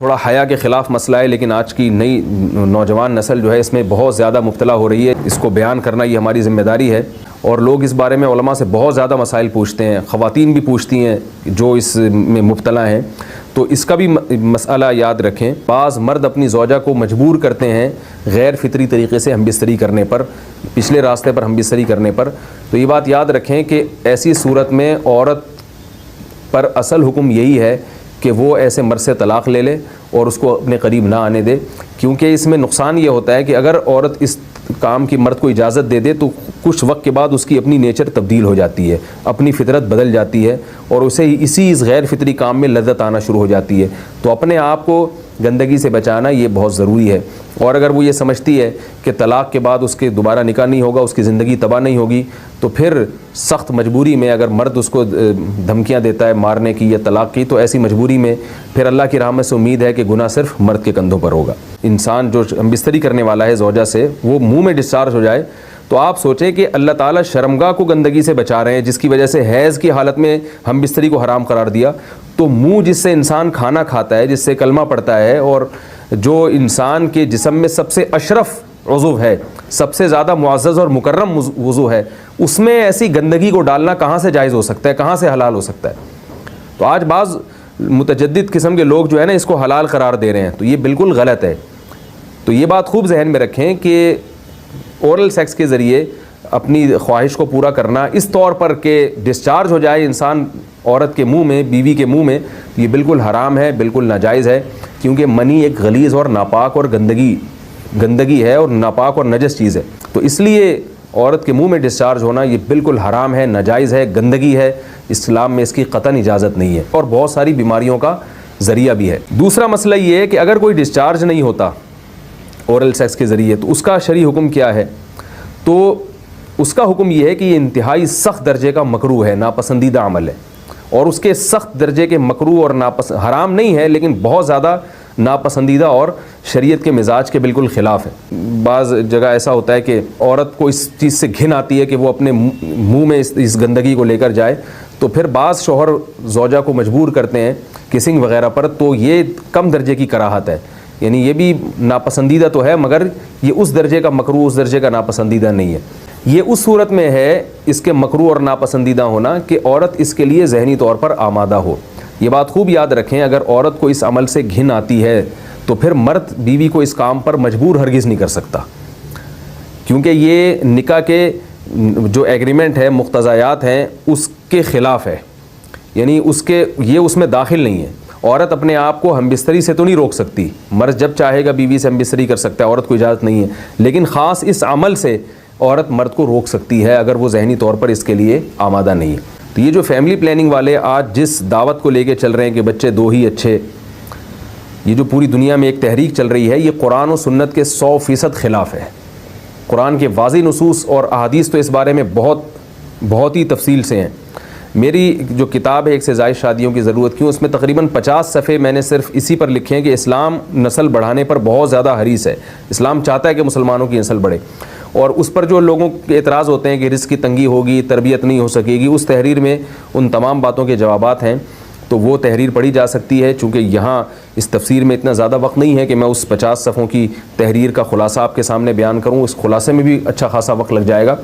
تھوڑا حیا کے خلاف مسئلہ ہے، لیکن آج کی نئی نوجوان نسل جو ہے اس میں بہت زیادہ مبتلا ہو رہی ہے. اس کو بیان کرنا یہ ہماری ذمہ داری ہے، اور لوگ اس بارے میں علماء سے بہت زیادہ مسائل پوچھتے ہیں، خواتین بھی پوچھتی ہیں جو اس میں مبتلا ہیں. تو اس کا بھی مسئلہ یاد رکھیں. بعض مرد اپنی زوجہ کو مجبور کرتے ہیں غیر فطری طریقے سے ہم بستری کرنے پر، پچھلے راستے پر ہم بستری کرنے پر. تو یہ بات یاد رکھیں کہ ایسی صورت میں عورت پر اصل حکم یہی ہے کہ وہ ایسے مرد سے طلاق لے لے اور اس کو اپنے قریب نہ آنے دے، کیونکہ اس میں نقصان یہ ہوتا ہے کہ اگر عورت اس کام کی مرد کو اجازت دے دے تو کچھ وقت کے بعد اس کی اپنی نیچر تبدیل ہو جاتی ہے، اپنی فطرت بدل جاتی ہے، اور اسے اس غیر فطری کام میں لذت آنا شروع ہو جاتی ہے. تو اپنے آپ کو گندگی سے بچانا یہ بہت ضروری ہے. اور اگر وہ یہ سمجھتی ہے کہ طلاق کے بعد اس کے دوبارہ نکاح نہیں ہوگا، اس کی زندگی تباہ نہیں ہوگی، تو پھر سخت مجبوری میں اگر مرد اس کو دھمکیاں دیتا ہے مارنے کی یا طلاق کی، تو ایسی مجبوری میں پھر اللہ کی رحمت سے امید ہے کہ گناہ صرف مرد کے کندھوں پر ہوگا. انسان جو ہم بستری کرنے والا ہے زوجہ سے، وہ منہ میں ڈسچارج ہو جائے تو آپ سوچیں کہ اللہ تعالیٰ شرمگاہ کو گندگی سے بچا رہے ہیں، جس کی وجہ سے حیض کی حالت میں ہم بستری کو حرام قرار دیا. تو منہ جس سے انسان کھانا کھاتا ہے، جس سے کلمہ پڑھتا ہے، اور جو انسان کے جسم میں سب سے اشرف عضو ہے، سب سے زیادہ معزز اور مکرم عضو ہے، اس میں ایسی گندگی کو ڈالنا کہاں سے جائز ہو سکتا ہے، کہاں سے حلال ہو سکتا ہے؟ تو آج بعض متجدد قسم کے لوگ جو ہے نا اس کو حلال قرار دے رہے ہیں، تو یہ بالکل غلط ہے. تو یہ بات خوب ذہن میں رکھیں کہ اورل سیکس کے ذریعے اپنی خواہش کو پورا کرنا اس طور پر کہ ڈسچارج ہو جائے انسان عورت کے منہ میں، بیوی کے منہ میں، یہ بالکل حرام ہے، بالکل ناجائز ہے. کیونکہ منی ایک غلیظ اور ناپاک اور گندگی ہے، اور ناپاک اور نجس چیز ہے. تو اس لیے عورت کے منہ میں ڈسچارج ہونا یہ بالکل حرام ہے، ناجائز ہے، گندگی ہے. اسلام میں اس کی قطعاً اجازت نہیں ہے، اور بہت ساری بیماریوں کا ذریعہ بھی ہے. دوسرا مسئلہ یہ ہے کہ اگر کوئی ڈسچارج نہیں ہوتا اورل سیکس کے ذریعے، تو اس کا شرعی حکم کیا ہے؟ تو اس کا حکم یہ ہے کہ یہ انتہائی سخت درجے کا مکروہ ہے، ناپسندیدہ عمل ہے. اور اس کے سخت درجے کے مکروہ اور حرام نہیں ہے، لیکن بہت زیادہ ناپسندیدہ اور شریعت کے مزاج کے بالکل خلاف ہے. بعض جگہ ایسا ہوتا ہے کہ عورت کو اس چیز سے گھن آتی ہے کہ وہ اپنے منہ میں اس گندگی کو لے کر جائے، تو پھر بعض شوہر زوجہ کو مجبور کرتے ہیں کسنگ وغیرہ پر. تو یہ کم درجے کی کراہت ہے، یعنی یہ بھی ناپسندیدہ تو ہے، مگر یہ اس درجے کا مکروہ، اس درجے کا ناپسندیدہ نہیں ہے. یہ اس صورت میں ہے اس کے مکروہ اور ناپسندیدہ ہونا کہ عورت اس کے لیے ذہنی طور پر آمادہ ہو. یہ بات خوب یاد رکھیں، اگر عورت کو اس عمل سے گھن آتی ہے تو پھر مرد بیوی کو اس کام پر مجبور ہرگز نہیں کر سکتا، کیونکہ یہ نکاح کے جو ایگریمنٹ ہے، مقتضیات ہیں، اس کے خلاف ہے. یعنی یہ اس میں داخل نہیں ہے. عورت اپنے آپ کو ہم بستری سے تو نہیں روک سکتی، مرد جب چاہے گا بیوی سے ہم بستری کر سکتا ہے، عورت کو اجازت نہیں ہے. لیکن خاص اس عمل سے عورت مرد کو روک سکتی ہے اگر وہ ذہنی طور پر اس کے لیے آمادہ نہیں ہے. تو یہ جو فیملی پلاننگ والے آج جس دعوت کو لے کے چل رہے ہیں کہ بچے دو ہی اچھے، یہ جو پوری دنیا میں ایک تحریک چل رہی ہے، یہ قرآن و سنت کے 100% خلاف ہے. قرآن کے واضح نصوص اور احادیث تو اس بارے میں بہت ہی تفصیل سے ہیں. میری جو کتاب ہے ایک سے زائد شادیوں کی ضرورت کیوں، اس میں تقریباً 50 صفحے میں نے صرف اسی پر لکھے ہیں کہ اسلام نسل بڑھانے پر بہت زیادہ حریص ہے. اسلام چاہتا ہے کہ مسلمانوں کی نسل بڑھے، اور اس پر جو لوگوں کے اعتراض ہوتے ہیں کہ رزق کی تنگی ہوگی، تربیت نہیں ہو سکے گی، اس تحریر میں ان تمام باتوں کے جوابات ہیں. تو وہ تحریر پڑھی جا سکتی ہے. چونکہ یہاں اس تفسیر میں اتنا زیادہ وقت نہیں ہے کہ میں اس 50 صفحوں کی تحریر کا خلاصہ آپ کے سامنے بیان کروں، اس خلاصے میں بھی اچھا خاصا وقت لگ جائے گا.